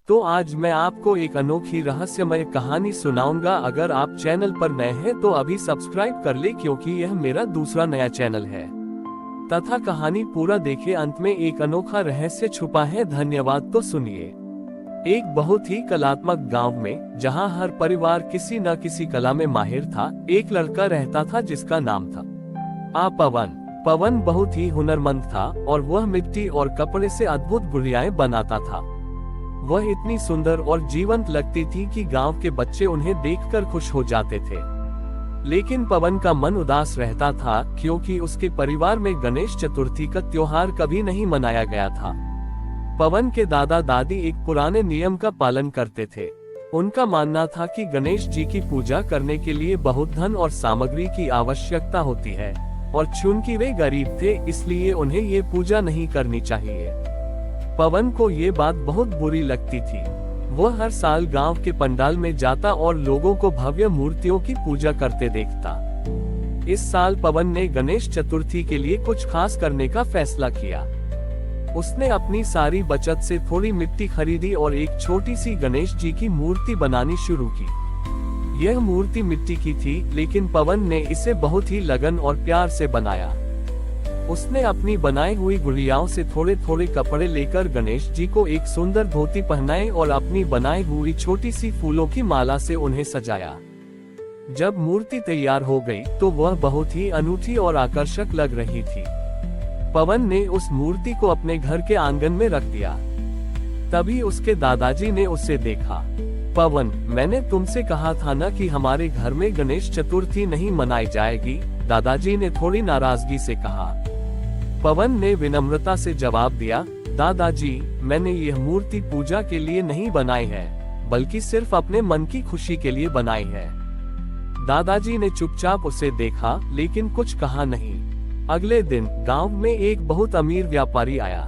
तो आज मैं आपको एक अनोखी रहस्यमय कहानी सुनाऊंगा। अगर आप चैनल पर नए हैं तो अभी सब्सक्राइब कर ले, क्योंकि यह मेरा दूसरा नया चैनल है। तथा कहानी पूरा देखे, अंत में एक अनोखा रहस्य छुपा है। धन्यवाद। तो सुनिए। एक बहुत ही कलात्मक गांव में, जहां हर परिवार किसी न किसी कला में माहिर था, एक लड़का रहता था जिसका नाम था पवन। पवन बहुत ही हुनरमंद था और वह मिट्टी और कपड़े से अद्भुत गुड़ियाएं बनाता था। वह इतनी सुंदर और जीवंत लगती थी कि गांव के बच्चे उन्हें देखकर खुश हो जाते थे। लेकिन पवन का मन उदास रहता था, क्योंकि उसके परिवार में गणेश चतुर्थी का त्योहार कभी नहीं मनाया गया था। पवन के दादा दादी एक पुराने नियम का पालन करते थे। उनका मानना था कि गणेश जी की पूजा करने के लिए बहुत धन और सामग्री की आवश्यकता होती है, और चूंकि वे गरीब थे, इसलिए उन्हें ये पूजा नहीं करनी चाहिए। पवन को ये बात बहुत बुरी लगती थी। वह हर साल गांव के पंडाल में जाता और लोगों को भव्य मूर्तियों की पूजा करते देखता। इस साल पवन ने गणेश चतुर्थी के लिए कुछ खास करने का फैसला किया। उसने अपनी सारी बचत से थोड़ी मिट्टी खरीदी और एक छोटी सी गणेश जी की मूर्ति बनानी शुरू की। यह मूर्ति मिट्टी की थी, लेकिन पवन ने इसे बहुत ही लगन और प्यार से बनाया। उसने अपनी बनाई हुई गुड़ियाओं से थोड़े थोड़े कपड़े लेकर गणेश जी को एक सुंदर धोती पहनाए और अपनी बनाई हुई छोटी सी फूलों की माला से उन्हें सजाया। जब मूर्ति तैयार हो गई तो वह बहुत ही अनूठी और आकर्षक लग रही थी। पवन ने उस मूर्ति को अपने घर के आंगन में रख दिया। तभी उसके दादाजी ने उसे देखा। पवन, मैंने तुमसे कहा था ना कि हमारे घर में गणेश चतुर्थी नहीं मनाई जाएगी, दादाजी ने थोड़ी नाराजगी से कहा। पवन ने विनम्रता से जवाब दिया, दादाजी, मैंने यह मूर्ति पूजा के लिए नहीं बनाई है, बल्कि सिर्फ अपने मन की खुशी के लिए बनाई है। दादाजी ने चुपचाप उसे देखा, लेकिन कुछ कहा नहीं। अगले दिन गांव में एक बहुत अमीर व्यापारी आया।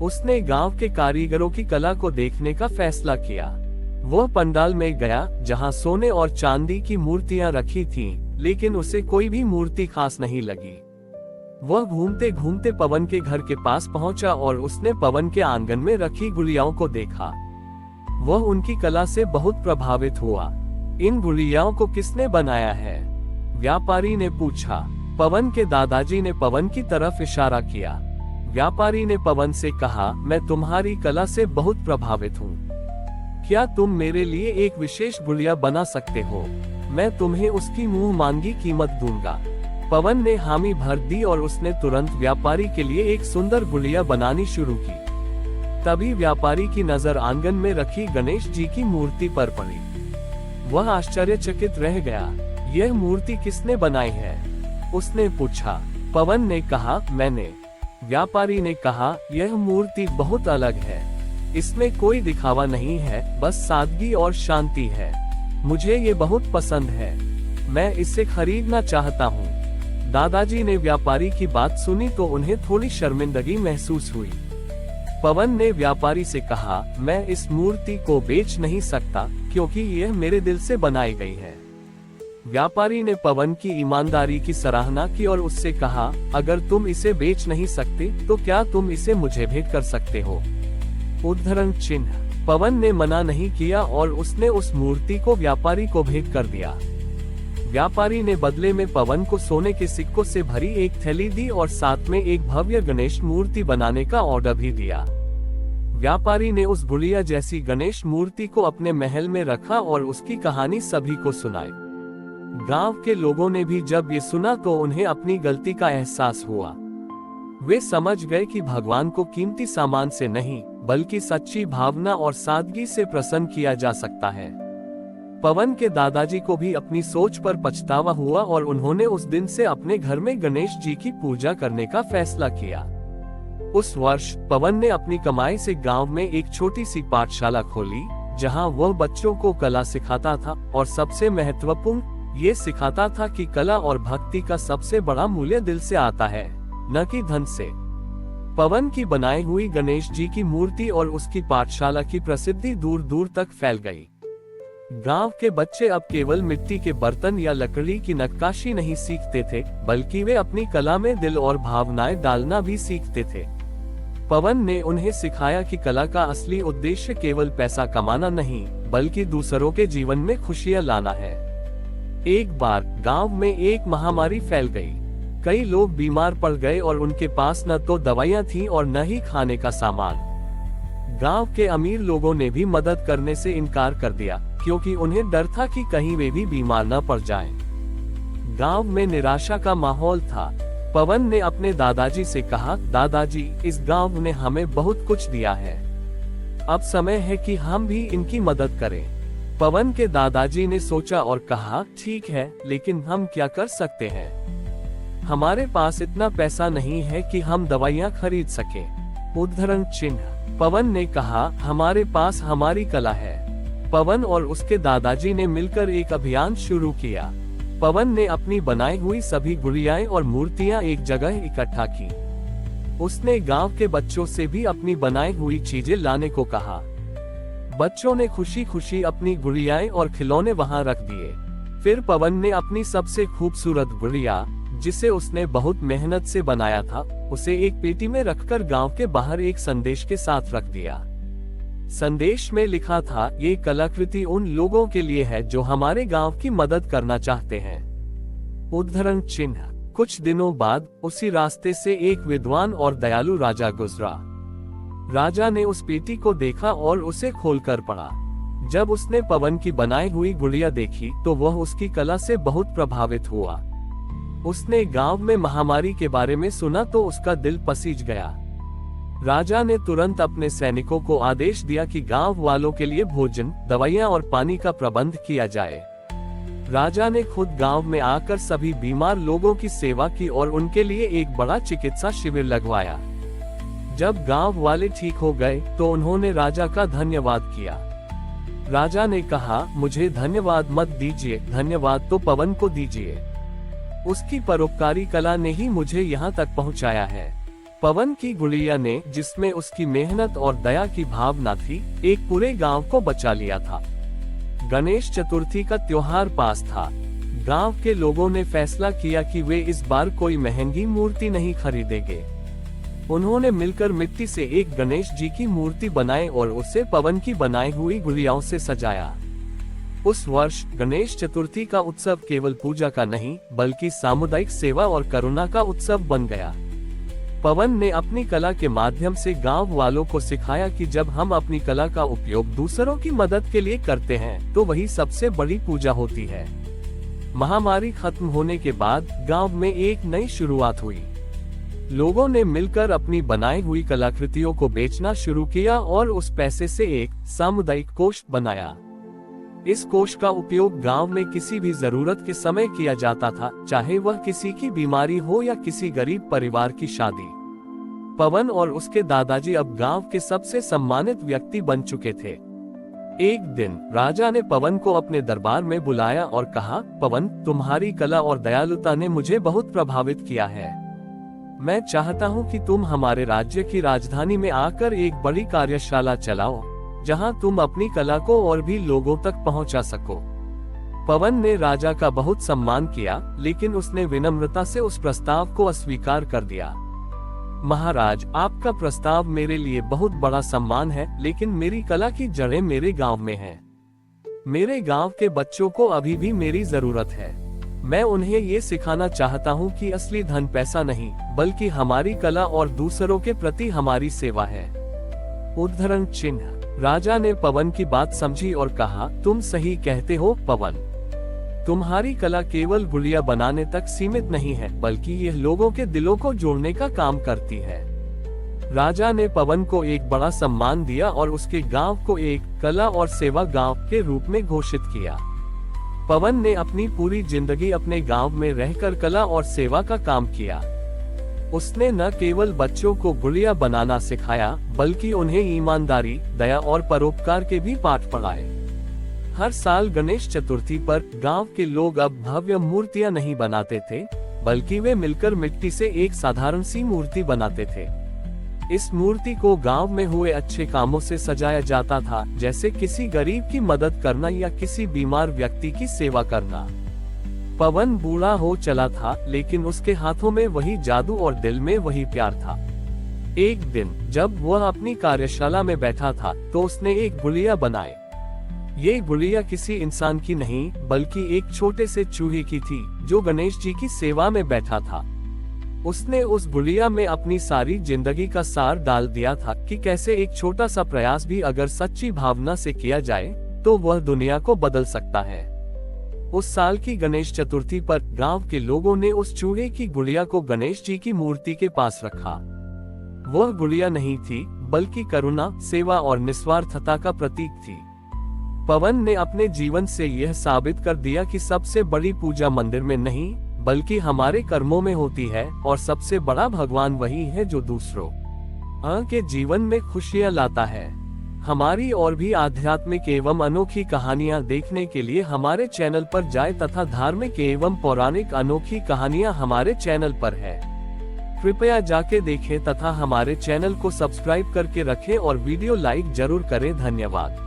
उसने गांव के कारीगरों की कला को देखने का फैसला किया। वह पंडाल में गया, जहां सोने और चांदी की मूर्तियां रखी थीं, लेकिन उसे कोई भी मूर्ति खास नहीं लगी। वह घूमते घूमते पवन के घर के पास पहुंचा और उसने पवन के आंगन में रखी गुड़ियाओं को देखा। वह उनकी कला से बहुत प्रभावित हुआ। इन गुड़ियाओं को किसने बनाया है? व्यापारी ने पूछा। पवन के दादाजी ने पवन की तरफ इशारा किया। व्यापारी ने पवन से कहा, मैं तुम्हारी कला से बहुत प्रभावित हूँ। क्या तुम मेरे लिए एक विशेष गुड़िया बना सकते हो? मैं तुम्हें उसकी मुंह मांगी कीमत दूंगा। पवन ने हामी भर दी और उसने तुरंत व्यापारी के लिए एक सुंदर गुड़िया बनानी शुरू की। तभी व्यापारी की नजर आंगन में रखी गणेश जी की मूर्ति पर पड़ी। वह आश्चर्यचकित रह गया। यह मूर्ति किसने बनाई है? उसने पूछा। पवन ने कहा, मैंने। व्यापारी ने कहा, यह मूर्ति बहुत अलग है। इसमें कोई दिखावा नहीं है, बस सादगी और शांति है। मुझे ये बहुत पसंद है। मैं इसे खरीदना चाहता हूँ। दादाजी ने व्यापारी की बात सुनी तो उन्हें थोड़ी शर्मिंदगी महसूस हुई। पवन ने व्यापारी से कहा, मैं इस मूर्ति को बेच नहीं सकता, क्योंकि यह मेरे दिल से बनाई गई है। व्यापारी ने पवन की ईमानदारी की सराहना की और उससे कहा, अगर तुम इसे बेच नहीं सकते तो क्या तुम इसे मुझे भेंट कर सकते हो? उद्धरण चिन्ह। पवन ने मना नहीं किया और उसने उस मूर्ति को व्यापारी को भेंट कर दिया। व्यापारी ने बदले में पवन को सोने के सिक्कों से भरी एक थैली दी और साथ में एक भव्य गणेश मूर्ति बनाने का ऑर्डर भी दिया। व्यापारी ने उस गुड़िया जैसी गणेश मूर्ति को अपने महल में रखा और उसकी कहानी सभी को सुनाई। गांव के लोगों ने भी जब ये सुना तो उन्हें अपनी गलती का एहसास हुआ। वे समझ गए कि भगवान को कीमती सामान से नहीं, बल्कि सच्ची भावना और सादगी से प्रसन्न किया जा सकता है। पवन के दादाजी को भी अपनी सोच पर पछतावा हुआ और उन्होंने उस दिन से अपने घर में गणेश जी की पूजा करने का फैसला किया। उस वर्ष पवन ने अपनी कमाई से गांव में एक छोटी सी पाठशाला खोली, जहां वह बच्चों को कला सिखाता था और सबसे महत्वपूर्ण, ये सिखाता था कि कला और भक्ति का सबसे बड़ा मूल्य दिल से आता है, न कि धन से। पवन की बनाई हुई गणेश जी की मूर्ति और उसकी पाठशाला की प्रसिद्धि दूर दूर तक फैल गई। गांव के बच्चे अब केवल मिट्टी के बर्तन या लकड़ी की नक्काशी नहीं सीखते थे, बल्कि वे अपनी कला में दिल और भावनाएं डालना भी सीखते थे। पवन ने उन्हें सिखाया कि कला का असली उद्देश्य केवल पैसा कमाना नहीं, बल्कि दूसरों के जीवन में खुशियां लाना है। एक बार गांव में एक महामारी फैल गई। कई लोग बीमार पड़ गए और उनके पास न तो दवाइयां थीं और न ही खाने का सामान। गांव के अमीर लोगों ने भी मदद करने से इनकार कर दिया, क्योंकि उन्हें डर था कि कहीं वे भी बीमार न पड़ जाएं। गांव में निराशा का माहौल था। पवन ने अपने दादाजी से कहा, दादाजी, इस गांव ने हमें बहुत कुछ दिया है। अब समय है कि हम भी इनकी मदद करें। पवन के दादाजी ने सोचा और कहा, ठीक है, लेकिन हम क्या कर सकते हैं? हमारे पास इतना पैसा नहीं है कि हम दवाइयाँ खरीद सकें। उद्धरण चिन्ह। पवन ने कहा, हमारे पास हमारी कला है। पवन और उसके दादाजी ने मिलकर एक अभियान शुरू किया। पवन ने अपनी बनाई हुई सभी गुड़ियाएं और मूर्तियां एक जगह इकट्ठा की। उसने गांव के बच्चों से भी अपनी बनाई हुई चीजें लाने को कहा। बच्चों ने खुशी खुशी अपनी गुड़ियाएं और खिलौने वहां रख दिए। फिर पवन ने अपनी सबसे खूबसूरत गुड़िया, जिसे उसने बहुत मेहनत से बनाया था, उसे एक पेटी में रखकर गांव के बाहर एक संदेश के साथ रख दिया। संदेश में लिखा था, ये कलाकृति उन लोगों के लिए है जो हमारे गांव की मदद करना चाहते हैं। उद्धरण चिन्ह। कुछ दिनों बाद उसी रास्ते से एक विद्वान और दयालु राजा गुजरा। राजा ने उस पेटी को देखा और उसे खोलकर पढ़ा। जब उसने पवन की बनाई हुई गुड़िया देखी तो वह उसकी कला से बहुत प्रभावित हुआ। उसने गांव में महामारी के बारे में सुना तो उसका दिल पसीज गया। राजा ने तुरंत अपने सैनिकों को आदेश दिया कि गांव वालों के लिए भोजन, दवाइयां और पानी का प्रबंध किया जाए। राजा ने खुद गांव में आकर सभी बीमार लोगों की सेवा की और उनके लिए एक बड़ा चिकित्सा शिविर लगवाया। जब गांव वाले ठीक हो गए तो उन्होंने राजा का धन्यवाद किया। राजा ने कहा, मुझे धन्यवाद मत दीजिए, धन्यवाद तो पवन को दीजिए। उसकी परोपकारी कला ने ही मुझे यहाँ तक पहुँचाया है। पवन की गुड़िया ने, जिसमें उसकी मेहनत और दया की भावना थी, एक पूरे गांव को बचा लिया था। गणेश चतुर्थी का त्योहार पास था। गांव के लोगों ने फैसला किया कि वे इस बार कोई महंगी मूर्ति नहीं खरीदेंगे। उन्होंने मिलकर मिट्टी से एक गणेश जी की मूर्ति बनाई और उसे पवन की बनाई हुई गुड़ियाओं से सजाया। उस वर्ष गणेश चतुर्थी का उत्सव केवल पूजा का नहीं, बल्कि सामुदायिक सेवा और करुणा का उत्सव बन गया। पवन ने अपनी कला के माध्यम से गांव वालों को सिखाया कि जब हम अपनी कला का उपयोग दूसरों की मदद के लिए करते हैं तो वही सबसे बड़ी पूजा होती है। महामारी खत्म होने के बाद गांव में एक नई शुरुआत हुई। लोगों ने मिलकर अपनी बनाई हुई कलाकृतियों को बेचना शुरू किया और उस पैसे से एक सामुदायिक कोष बनाया। इस कोष का उपयोग गांव में किसी भी जरूरत के समय किया जाता था, चाहे वह किसी की बीमारी हो या किसी गरीब परिवार की शादी। पवन और उसके दादाजी अब गांव के सबसे सम्मानित व्यक्ति बन चुके थे। एक दिन राजा ने पवन को अपने दरबार में बुलाया और कहा, पवन, तुम्हारी कला और दयालुता ने मुझे बहुत प्रभावित किया है। मैं चाहता हूँ कि तुम हमारे राज्य की राजधानी में आकर एक बड़ी कार्यशाला चलाओ, जहां तुम अपनी कला को और भी लोगों तक पहुंचा सको। पवन ने राजा का बहुत सम्मान किया, लेकिन उसने विनम्रता से उस प्रस्ताव को अस्वीकार कर दिया। महाराज, आपका प्रस्ताव मेरे लिए बहुत बड़ा सम्मान है, लेकिन मेरी कला की जड़ें मेरे गांव में हैं। मेरे गांव के बच्चों को अभी भी मेरी जरूरत है। मैं उन्हें ये सिखाना चाहता हूँ कि असली धन पैसा नहीं, बल्कि हमारी कला और दूसरों के प्रति हमारी सेवा है। उद्धरण चिन्ह। राजा ने पवन की बात समझी और कहा, तुम सही कहते हो पवन। तुम्हारी कला केवल गुड़िया बनाने तक सीमित नहीं है, बल्कि यह लोगों के दिलों को जोड़ने का काम करती है। राजा ने पवन को एक बड़ा सम्मान दिया और उसके गांव को एक कला और सेवा गांव के रूप में घोषित किया। पवन ने अपनी पूरी जिंदगी अपने गांव में रहकर कला और सेवा का काम किया। उसने न केवल बच्चों को गुड़िया बनाना सिखाया, बल्कि उन्हें ईमानदारी, दया और परोपकार के भी पाठ पढ़ाए। हर साल गणेश चतुर्थी पर गांव के लोग अब भव्य मूर्तियां नहीं बनाते थे, बल्कि वे मिलकर मिट्टी से एक साधारण सी मूर्ति बनाते थे। इस मूर्ति को गांव में हुए अच्छे कामों से सजाया जाता था, जैसे किसी गरीब की मदद करना या किसी बीमार व्यक्ति की सेवा करना। पवन बूढ़ा हो चला था, लेकिन उसके हाथों में वही जादू और दिल में वही प्यार था। एक दिन जब वह अपनी कार्यशाला में बैठा था तो उसने एक गुड़िया बनाई। ये गुड़िया किसी इंसान की नहीं बल्कि एक छोटे से चूहे की थी जो गणेश जी की सेवा में बैठा था। उसने उस गुड़िया में अपनी सारी जिंदगी का सार डाल दिया था कि कैसे एक छोटा सा प्रयास भी अगर सच्ची भावना से किया जाए तो वह दुनिया को बदल सकता है। उस साल की गणेश चतुर्थी पर गांव के लोगों ने उस चूहे की गुड़िया को गणेश जी की मूर्ति के पास रखा। वह गुड़िया नहीं थी बल्कि करुणा, सेवा और निस्वार्थता का प्रतीक थी। पवन ने अपने जीवन से यह साबित कर दिया कि सबसे बड़ी पूजा मंदिर में नहीं बल्कि हमारे कर्मों में होती है और सबसे बड़ा भगवान वही है जो दूसरों के जीवन में खुशियां लाता है। हमारी और भी आध्यात्मिक एवं अनोखी कहानियां देखने के लिए हमारे चैनल पर जाएं तथा धार्मिक एवं पौराणिक अनोखी कहानियां हमारे चैनल पर है। कृपया जाके देखें तथा हमारे चैनल को सब्सक्राइब करके रखें और वीडियो लाइक जरूर करें। धन्यवाद।